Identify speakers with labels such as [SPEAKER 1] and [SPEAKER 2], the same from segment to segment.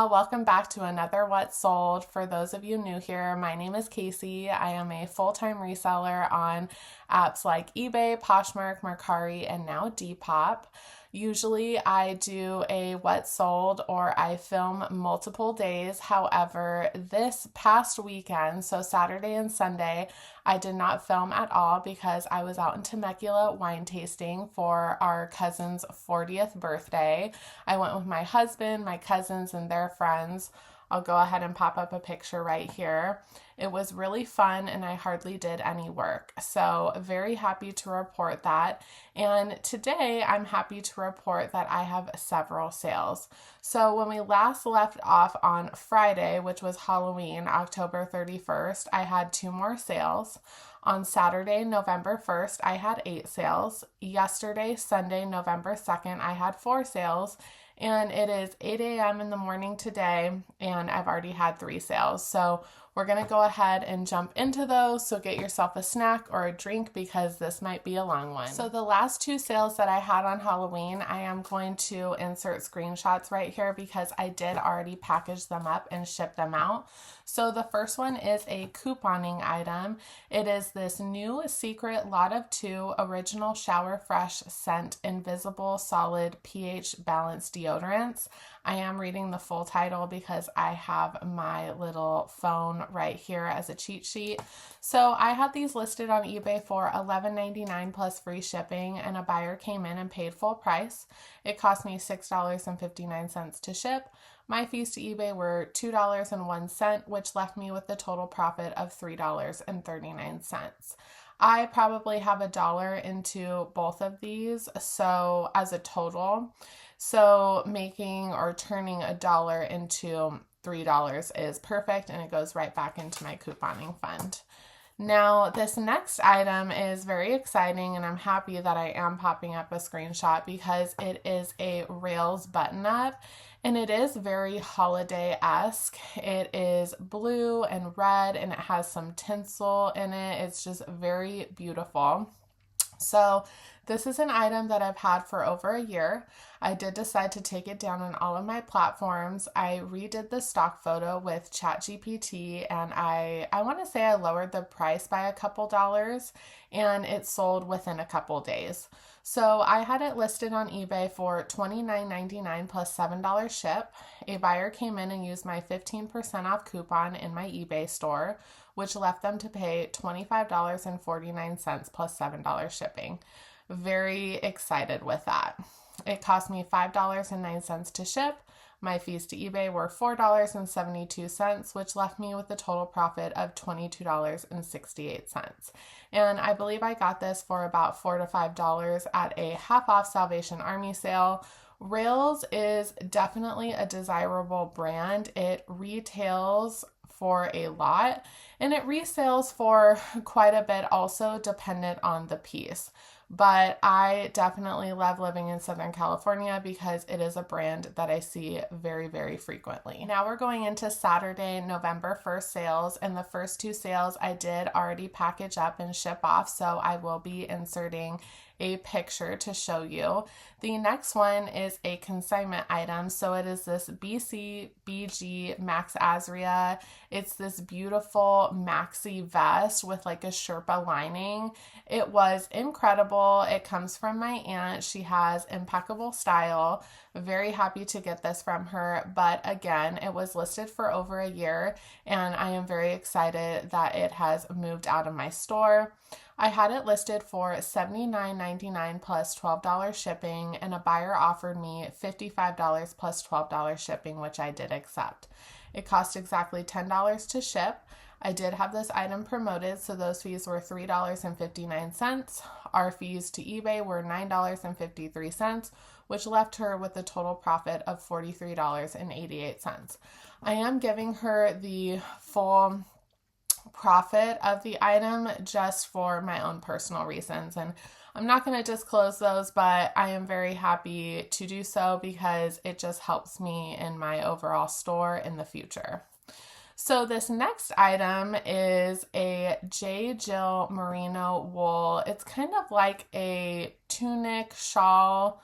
[SPEAKER 1] y'all, welcome back to another What Sold. For those of you new here, my name is Casey. I am a full-time reseller on apps like eBay, Poshmark, Mercari, and now Depop. Usually I do a What Sold or I film multiple days. However, this past weekend, so Saturday and Sunday, I did not film at all because I was out in Temecula wine tasting for our cousin's 40th birthday. I went with my husband, my cousins, and their friends. I'll go ahead and pop up a picture right here. It was really fun and I hardly did any work. So very happy to report that. And today I'm happy to report that I have several sales. So when we last left off on Friday, which was Halloween, October 31st, I had 2 more sales. On Saturday, November 1st, I had 8 sales. Yesterday, Sunday, November 2nd, I had 4 sales. And it is 8 a.m. in the morning today, and I've already had 3 sales. So we're going to go ahead and jump into those. So get yourself a snack or a drink because this might be a long one. So the last 2 sales that I had on Halloween, I am going to insert screenshots right here because I did already package them up and ship them out. So the first one is a couponing item. It is this new secret lot of 2 original shower fresh scent invisible solid pH balanced deodorants. I am reading the full title because I have my little phone right here as a cheat sheet. So I had these listed on eBay for $11.99 plus free shipping, and a buyer came in and paid full price. It cost me $6.59 to ship. My fees to eBay were $2.01, which left me with a total profit of $3.39. I probably have $1 into both of these, so as a total. So making or turning $1 into $3 is perfect, and it goes right back into my couponing fund. Now, this next item is very exciting, and I'm happy that I am popping up a screenshot because it is a Rails button-up, and it is very holiday-esque. It is blue and red, and it has some tinsel in it. It's just very beautiful. So this is an item that I've had for over a year. I did decide to take it down on all of my platforms. I redid the stock photo with ChatGPT, and I want to say I lowered the price by a couple dollars, and it sold within a couple days. So I had it listed on eBay for $29.99 plus $7 ship. A buyer came in and used my 15% off coupon in my eBay store, which left them to pay $25.49 plus $7 shipping. Very excited with that. It cost me $5.09 to ship. My fees to eBay were $4.72, which left me with a total profit of $22.68. And I believe I got this for about $4 to $5 at a half off Salvation Army sale. Rails is definitely a desirable brand. It retails for a lot, and it resales for quite a bit also, dependent on the piece. But I definitely love living in Southern California because it is a brand that I see very, very frequently. Now we're going into Saturday, November 1st sales, and the first 2 sales I did already package up and ship off, so I will be inserting a picture to show you. The next one is a consignment item. So it is this BCBG Max Azria. It's this beautiful maxi vest with like a Sherpa lining. It was incredible. It comes from my aunt. She has impeccable style. Very happy to get this from her. But again, it was listed for over a year, and I am very excited that it has moved out of my store. I had it listed for $79.99 plus $12 shipping, and a buyer offered me $55 plus $12 shipping, which I did accept. It cost exactly $10 to ship. I did have this item promoted, so those fees were $3.59. Our fees to eBay were $9.53, which left her with a total profit of $43.88. I am giving her the full profit of the item just for my own personal reasons, and I'm not going to disclose those, but I am very happy to do so because it just helps me in my overall store in the future. So this next item is a J. Jill merino wool. It's kind of like a tunic shawl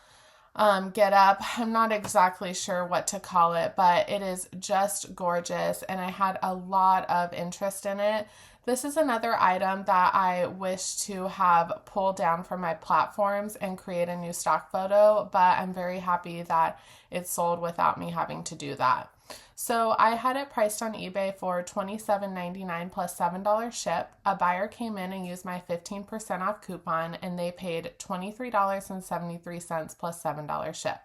[SPEAKER 1] get up. I'm not exactly sure what to call it, but it is just gorgeous and I had a lot of interest in it. This is another item that I wish to have pulled down from my platforms and create a new stock photo, but I'm very happy that it sold without me having to do that. So I had it priced on eBay for $27.99 plus $7 ship. A buyer came in and used my 15% off coupon and they paid $23.73 plus $7 ship.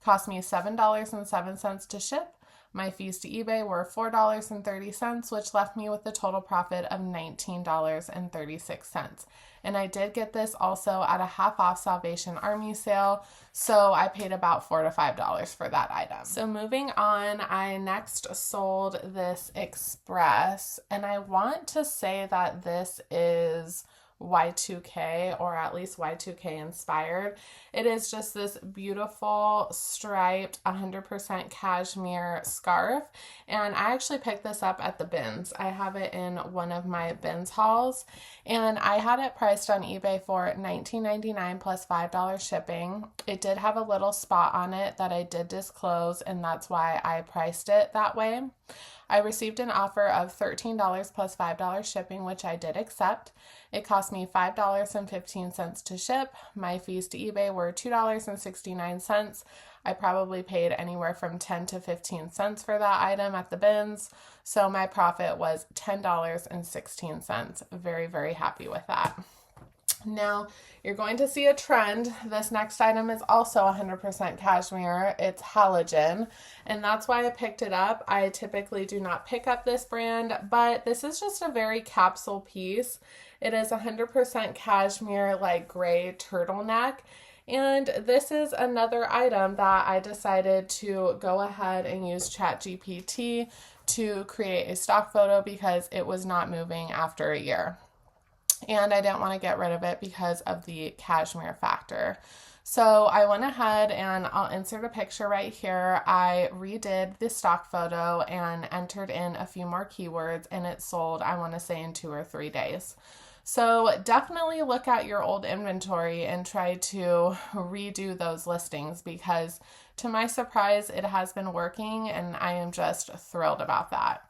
[SPEAKER 1] Cost me $7.07 to ship. My fees to eBay were $4.30, which left me with a total profit of $19.36. And I did get this also at a half off Salvation Army sale, so I paid about $4 to $5 for that item. So moving on, I next sold this Express, and I want to say that this is Y2K, or at least Y2K inspired. It is just this beautiful striped 100% cashmere scarf, and I actually picked this up at the bins. I have it in one of my bins hauls, and I had it priced on eBay for $19.99 plus $5 shipping. It did have a little spot on it that I did disclose, and that's why I priced it that way. I received an offer of $13 plus $5 shipping, which I did accept. It cost me $5.15 to ship. My fees to eBay were $2.69. I probably paid anywhere from 10 to 15 cents for that item at the bins, so my profit was $10.16. Very, very happy with that. Now, you're going to see a trend. This next item is also 100% cashmere. It's halogen, and that's why I picked it up. I typically do not pick up this brand, but this is just a very capsule piece. It is 100% cashmere, like gray turtleneck, and this is another item that I decided to go ahead and use ChatGPT to create a stock photo because it was not moving after a year. And I didn't want to get rid of it because of the cashmere factor. So I went ahead and I'll insert a picture right here. I redid the stock photo and entered in a few more keywords, and it sold, I want to say, in 2 or 3 days. So definitely look at your old inventory and try to redo those listings because to my surprise, it has been working and I am just thrilled about that.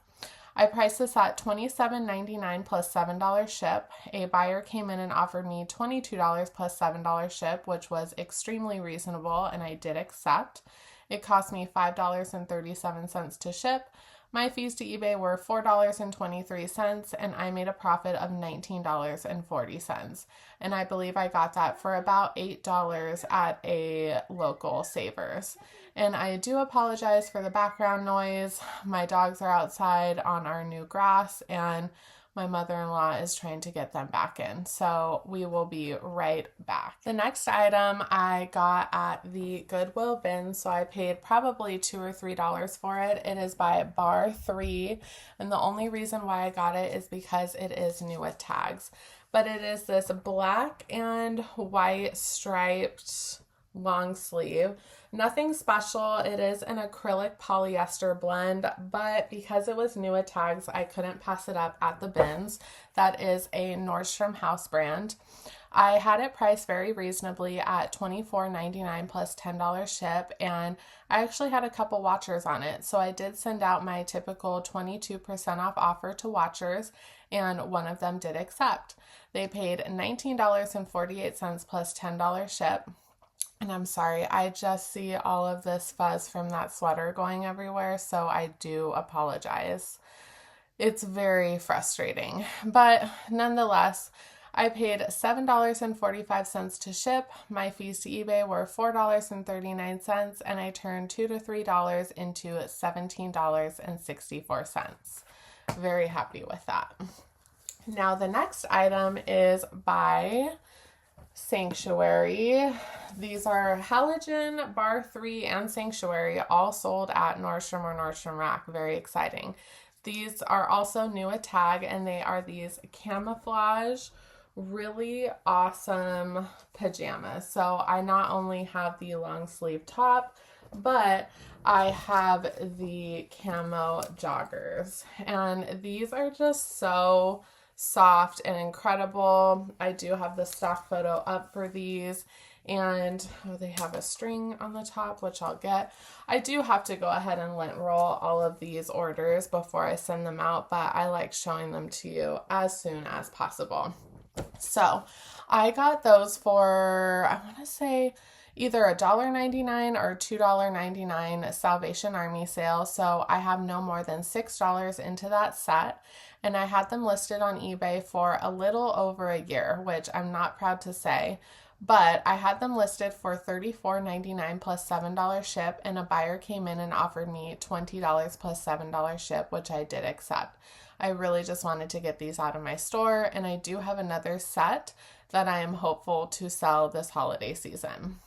[SPEAKER 1] I priced this at $27.99 plus $7 ship. A buyer came in and offered me $22 plus $7 ship, which was extremely reasonable, and I did accept. It cost me $5.37 to ship. My fees to eBay were $4.23, and I made a profit of $19.40. And I believe I got that for about $8 at a local Savers. And I do apologize for the background noise. My dogs are outside on our new grass, and my mother-in-law is trying to get them back in. So we will be right back. The next item I got at the Goodwill bin, so I paid probably $2 or $3 for it. It is by Bar 3, and the only reason why I got it is because it is new with tags. But it is this black and white striped long sleeve. Nothing special. It is an acrylic polyester blend, but because it was new with tags, I couldn't pass it up at the bins. That is a Nordstrom house brand. I had it priced very reasonably at $24.99 plus $10 ship, and I actually had a couple watchers on it. So I did send out my typical 22% off offer to watchers, and one of them did accept. They paid $19.48 plus $10 ship. And I'm sorry, I just see all of this fuzz from that sweater going everywhere, so I do apologize. It's very frustrating, but nonetheless, I paid $7.45 to ship. My fees to eBay were $4.39, and I turned $2 to $3 into $17.64. Very happy with that. Now the next item is by Sanctuary. These are Halogen, Bar 3, and Sanctuary, all sold at Nordstrom or Nordstrom Rack. Very exciting. These are also new at tag, and they are these camouflage, really awesome pajamas. So I not only have the long sleeve top, but I have the camo joggers, and these are just so soft and incredible. I do have the stock photo up for these, And they have a string on the top, which I'll get. I do have to go ahead and lint roll all of these orders before I send them out, but I like showing them to you as soon as possible. So I got those for, I want to say, either $1.99 or $2.99 Salvation Army sale. So I have no more than $6 into that set. And I had them listed on eBay for a little over a year, which I'm not proud to say. But I had them listed for $34.99 plus $7 ship, and a buyer came in and offered me $20 plus $7 ship, which I did accept. I really just wanted to get these out of my store, and I do have another set that I am hopeful to sell this holiday season.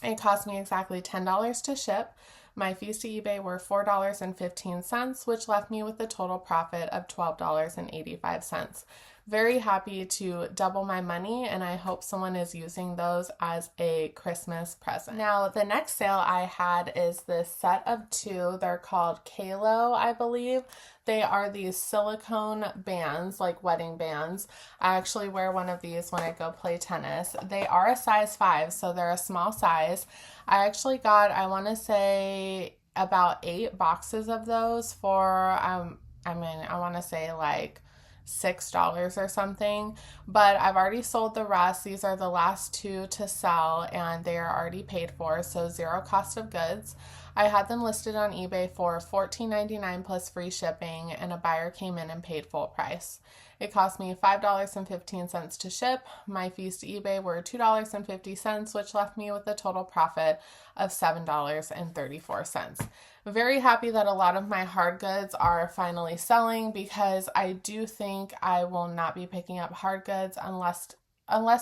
[SPEAKER 1] It cost me exactly $10 to ship. My fees to eBay were $4.15, which left me with a total profit of $12.85. Very happy to double my money, and I hope someone is using those as a Christmas present. Now, the next sale I had is this set of two. They're called Kalo, I believe. They are these silicone bands, like wedding bands. I actually wear one of these when I go play tennis. They are a size 5, so they're a small size. I actually got, I want to say, about 8 boxes of those for, I want to say like $6 or something, but I've already sold the rest. These are the last 2 to sell, and they are already paid for, so zero cost of goods. I had them listed on eBay for $14.99 plus free shipping, and a buyer came in and paid full price. It cost me $5.15 to ship. My fees to eBay were $2.50, which left me with a total profit of $7.34. Very happy that a lot of my hard goods are finally selling, because I do think I will not be picking up hard goods unless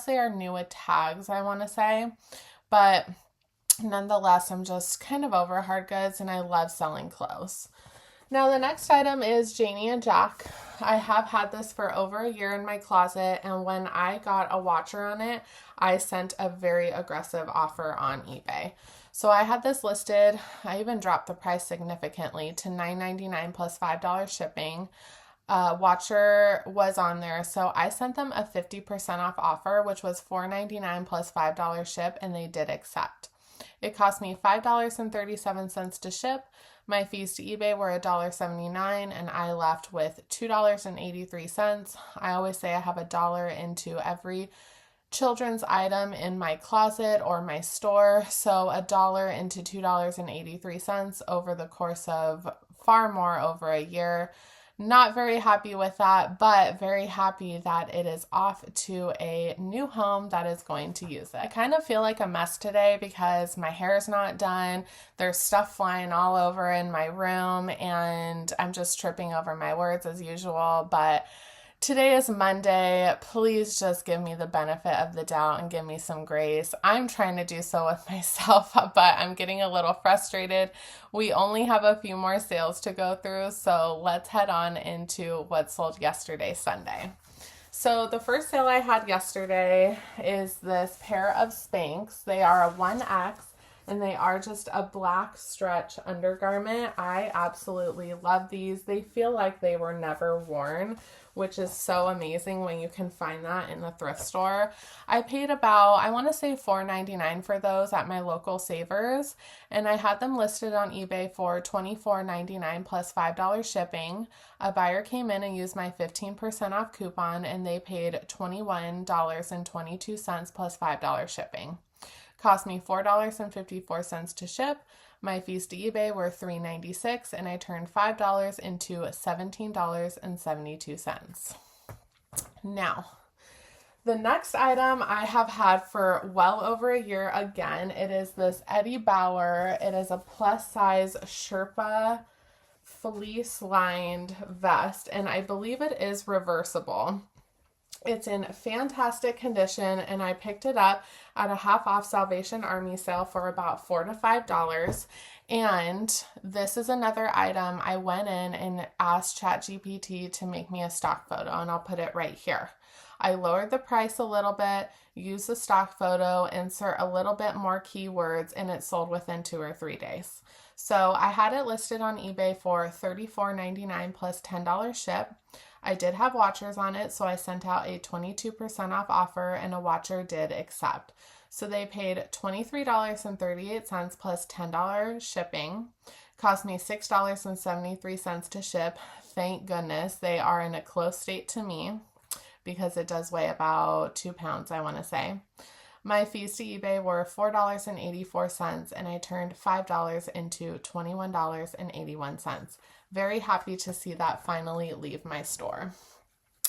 [SPEAKER 1] they are new with tags, I want to say. But nonetheless, I'm just kind of over hard goods, and I love selling clothes. Now, the next item is Janie and Jack. I have had this for over a year in my closet, and when I got a watcher on it, I sent a very aggressive offer on eBay. So I had this listed. I even dropped the price significantly to $9.99 plus $5 shipping. Watcher was on there, so I sent them a 50% off offer, which was $4.99 plus $5 ship, and they did accept. It cost me $5.37 to ship. My fees to eBay were $1.79, and I left with $2.83. I always say I have $1 into every children's item in my closet or my store, so $1 into $2.83 over the course of far more over a year. Not very happy with that, but very happy that it is off to a new home that is going to use it. I kind of feel like a mess today because my hair is not done. There's stuff flying all over in my room, and I'm just tripping over my words as usual, but today is Monday. Please just give me the benefit of the doubt and give me some grace. I'm trying to do so with myself, but I'm getting a little frustrated. We only have a few more sales to go through, so let's head on into what sold yesterday, Sunday. So the first sale I had yesterday is this pair of Spanx. They are a 1X, and they are just a black stretch undergarment. I absolutely love these. They feel like they were never worn, which is so amazing when you can find that in the thrift store. I paid about, I want to say $4.99 for those at my local Savers, and I had them listed on eBay for $24.99 plus $5 shipping. A buyer came in and used my 15% off coupon, and they paid $21.22 plus $5 shipping. Cost me $4.54 to ship. My fees to eBay were $3.96, and I turned $5 into $17.72. Now, the next item I have had for well over a year again. It is this Eddie Bauer. It is a plus size Sherpa fleece lined vest, and I believe it is reversible. It's in fantastic condition, and I picked it up at a half off Salvation Army sale for about $4 to $5. And this is another item I went in and asked ChatGPT to make me a stock photo, and I'll put it right here. I lowered the price a little bit, used the stock photo, insert a little bit more keywords, and it sold within 2 or 3 days. So I had it listed on eBay for $34.99 plus $10 ship. I did have watchers on it, so I sent out a 22% off offer, and a watcher did accept. So they paid $23.38 plus $10 shipping. Cost me $6.73 to ship. Thank goodness they are in a close state to me because it does weigh about 2 pounds, I want to say. My fees to eBay were $4.84, and I turned $5 into $21.81. Very happy to see that finally leave my store.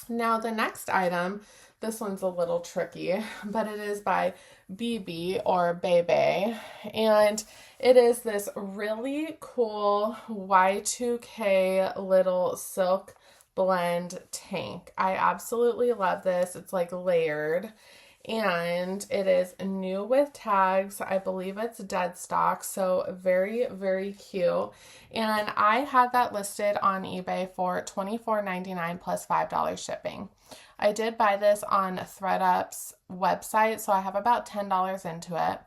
[SPEAKER 1] Now the next item, this one's a little tricky, but it is by BB or Bebe, and it is this really cool Y2K little silk blend tank. I absolutely love this. It's like layered, and it is new with tags. I believe it's dead stock, so very, very cute. And I had that listed on eBay for $24.99 plus $5 shipping. I did buy this on ThredUp's website, so I have about $10 into it.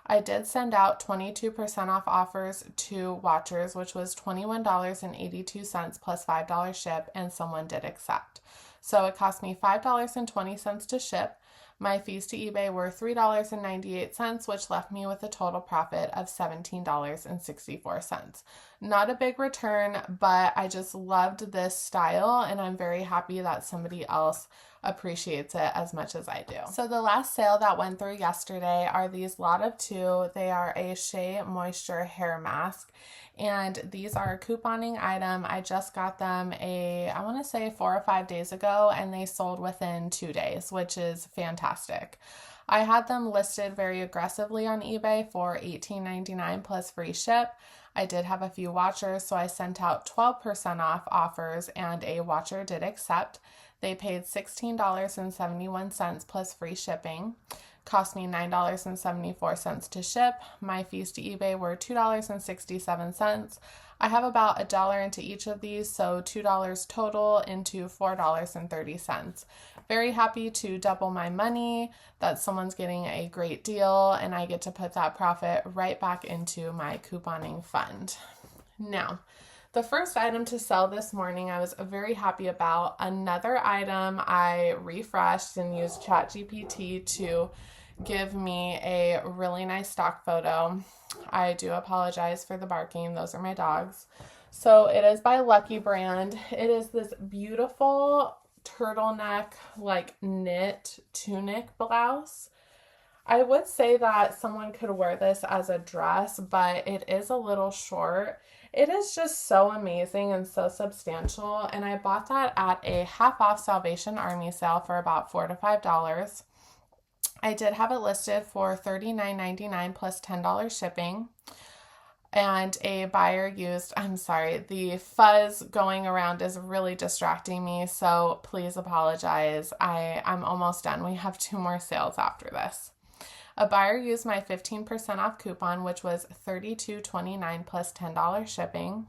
[SPEAKER 1] I did send out 22% off offers to watchers, which was $21.82 plus $5 ship, and someone did accept. So it cost me $5.20 to ship. My fees to eBay were $3.98, which left me with a total profit of $17.64. Not a big return, but I just loved this style, and I'm very happy that somebody else appreciates it as much as I do. So the last sale that went through yesterday are these lot of two. They are a Shea Moisture hair mask, and these are a couponing item. I just got them I want to say 4 or 5 days ago, and they sold within 2 days, which is fantastic. I had them listed very aggressively on eBay for $18.99 plus free ship. I did have a few watchers, so I sent out 12% off offers, and a watcher did accept. They paid $16.71 plus free shipping. Cost me $9.74 to ship. My fees to eBay were $2.67. I have about $1 into each of these, so $2 total into $4.30. Very happy to double my money, that someone's getting a great deal, and I get to put that profit right back into my couponing fund. Now, the first item to sell this morning, I was very happy about. Another item I refreshed and used ChatGPT to give me a really nice stock photo. I do apologize for the barking. Those are my dogs. So it is by Lucky Brand. It is this beautiful turtleneck, like knit tunic blouse. I would say that someone could wear this as a dress, but it is a little short. It is just so amazing and so substantial, and I bought that at a half off Salvation Army sale for about $4 to $5. I did have it listed for $39.99 plus $10 shipping, and a buyer used, I'm sorry, the fuzz going around is really distracting me, so please apologize. I'm almost done. We have 2 more sales after this. A buyer used my 15% off coupon, which was $32.29 plus $10 shipping.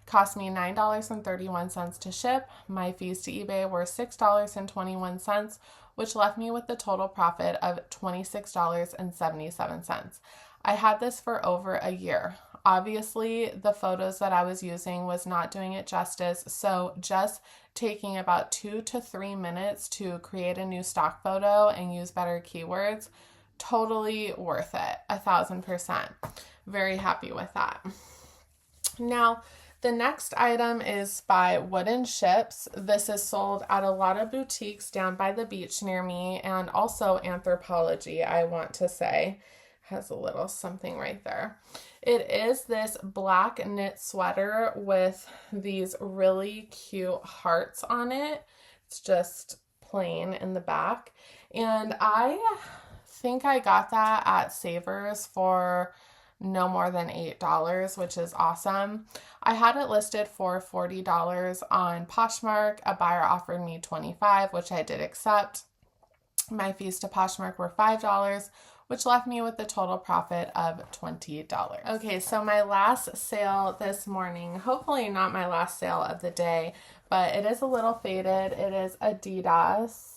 [SPEAKER 1] Cost me $9.31 to ship. My fees to eBay were $6.21, which left me with the total profit of $26.77. I had this for over a year. Obviously, the photos that I was using was not doing it justice, so just taking about 2 to 3 minutes to create a new stock photo and use better keywords, totally worth it, 1,000%. Very happy with that. Now, the next item is by Wooden Ships. This is sold at a lot of boutiques down by the beach near me, and also Anthropologie, I want to say. Has a little something right there. It is this black knit sweater with these really cute hearts on it. It's just plain in the back. And I think I got that at Savers for no more than $8, which is awesome. I had it listed for $40 on Poshmark. A buyer offered me $25, which I did accept. My fees to Poshmark were $5, which left me with a total profit of $20. Okay, so my last sale this morning, hopefully not my last sale of the day, but it is a little faded. It is Adidas.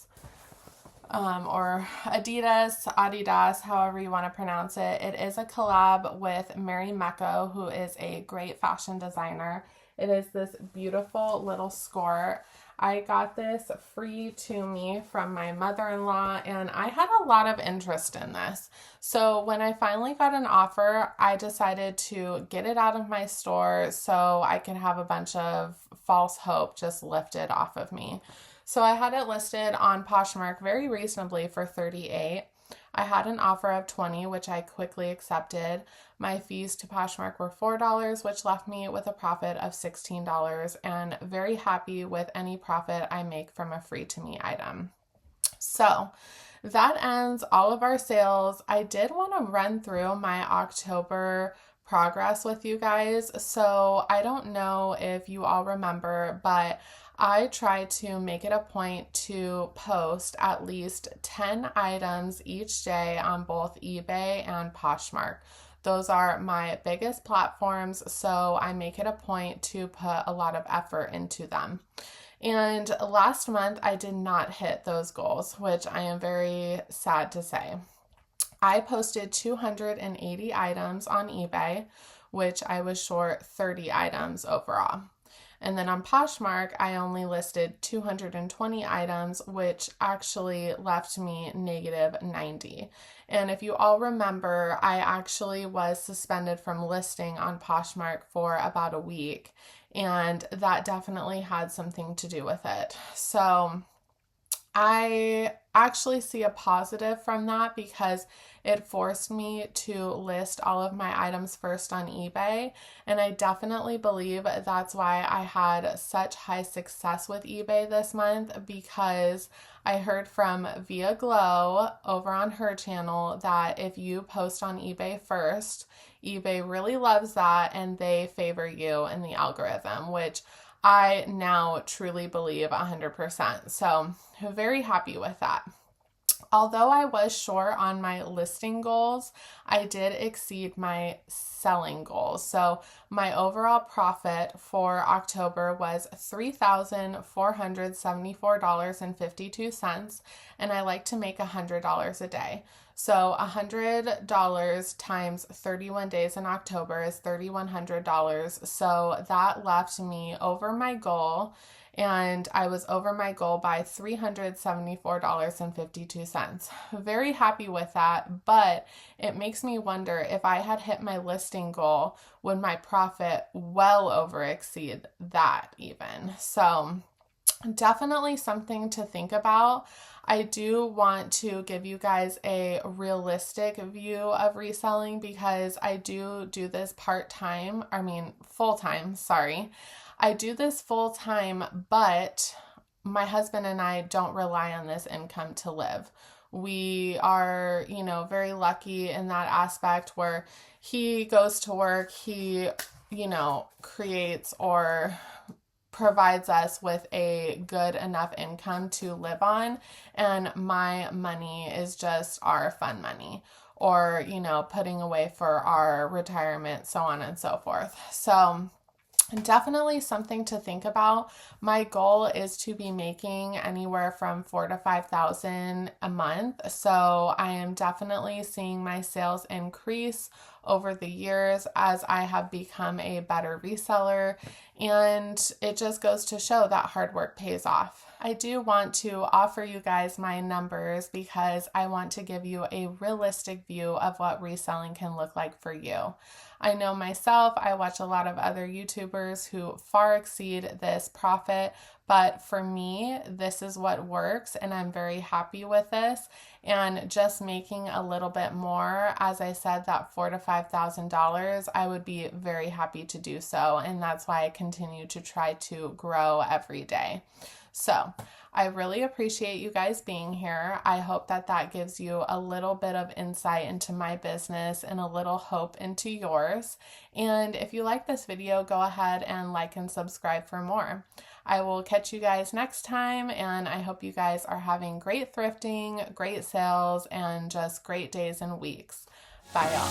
[SPEAKER 1] Or Adidas, however you want to pronounce it. It is a collab with Mary Mecco, who is a great fashion designer. It is this beautiful little skirt. I got this free to me from my mother-in-law, and I had a lot of interest in this. So when I finally got an offer, I decided to get it out of my store so I could have a bunch of false hope just lifted off of me. So I had it listed on Poshmark very reasonably for $38. I had an offer of $20, which I quickly accepted. My fees to Poshmark were $4, which left me with a profit of $16, and very happy with any profit I make from a free to me item. So that ends all of our sales. I did want to run through my October progress with you guys. So I don't know if you all remember, but I try to make it a point to post at least 10 items each day on both eBay and Poshmark. Those are my biggest platforms, so I make it a point to put a lot of effort into them. And last month, I did not hit those goals, which I am very sad to say. I posted 280 items on eBay, which I was short 30 items overall. And then on Poshmark, I only listed 220 items, which actually left me negative 90. And if you all remember, I actually was suspended from listing on Poshmark for about a week, and that definitely had something to do with it. So I actually see a positive from that because it forced me to list all of my items first on eBay, and I definitely believe that's why I had such high success with eBay this month, because I heard from Via Glow over on her channel that if you post on eBay first, eBay really loves that and they favor you in the algorithm, which I now truly believe 100%. So I'm very happy with that. Although I was short on my listing goals, I did exceed my selling goals. So my overall profit for October was $3,474.52, and I like to make $100 a day. So $100 times 31 days in October is $3,100. So that left me over my goal, and I was over my goal by $374.52. Very happy with that, but it makes me wonder if I had hit my listing goal, would my profit well over exceed that even? So definitely something to think about. I do want to give you guys a realistic view of reselling because I do this full-time, sorry. I do this full-time, but my husband and I don't rely on this income to live. We are, very lucky in that aspect where he goes to work, he, creates or provides us with a good enough income to live on, and my money is just our fun money or, putting away for our retirement, so on and so forth. So definitely something to think about. My goal is to be making anywhere from $4,000 to $5,000 a month. So I am definitely seeing my sales increase over the years as I have become a better reseller. And it just goes to show that hard work pays off. I do want to offer you guys my numbers because I want to give you a realistic view of what reselling can look like for you. I know myself, I watch a lot of other YouTubers who far exceed this profit, but for me, this is what works and I'm very happy with this. And just making a little bit more, as I said, that $4,000 to $5,000, I would be very happy to do so. And that's why I continue to try to grow every day. So I really appreciate you guys being here. I hope that gives you a little bit of insight into my business and a little hope into yours. And if you like this video, go ahead and like and subscribe for more. I will catch you guys next time, and I hope you guys are having great thrifting, great sales, and just great days and weeks. Bye, y'all.